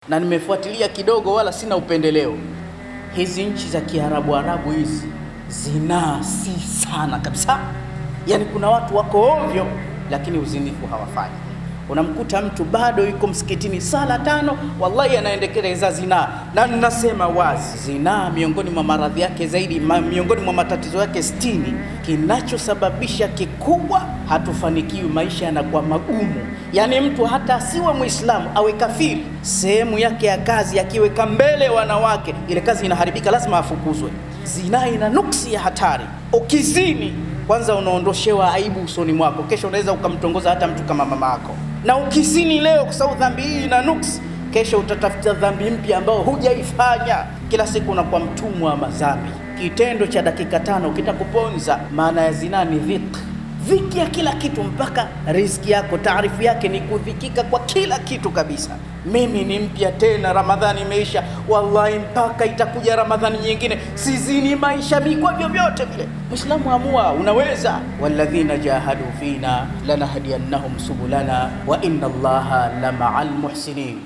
na nimefuatilia kidogo, wala sina upendeleo. Hizi nchi za Kiarabu hizi zinaa si sana kabisa. Yani kuna watu wako ovyo, lakini uzinifu hawafanyi. Unamkuta mtu bado yuko msikitini sala 5, wallahi anaendeleza zinaa. Na ninasema wazi, zinaa miongoni mwa maradhi yake zaidi, miongoni mwa matatizo yake 60, kinachosababisha kikubwa, hatufanikiwi, maisha yanakuwa magumu. Yani mtu hata asiwe Muislamu, awe kafiri, sehemu yake ya kazi akiweka mbele wanawake, ile kazi inaharibika, lazima afukuzwe. Zinaa ina nuksi ya hatari. Ukizini, kwanza unaondoshewa aibu usoni mwako, kesho unaweza ukamtongoza hata mtu kama mama yako. Na ukizini leo kwa sababu dhambi hii ina nuksi, kesho utatafuta dhambi mpya ambayo hujaifanya. Kila siku unakuwa mtumwa wa madhambi. Kitendo cha dakika 5 kitakuponza. Maana ya zinaa ni dhiki ya kila kitu, mpaka riziki yako. Taarifu yake ni kudhikika kwa kila kitu kabisa. Mimi ni mpya tena, Ramadhani imeisha, wallahi mpaka itakuja Ramadhani nyingine sizini maisha mikwa vyovyote vile. Muislamu amua, unaweza. Walladhina jahadu fina lanahdiyannahum subulana wa inna Allaha la ma'al muhsinin.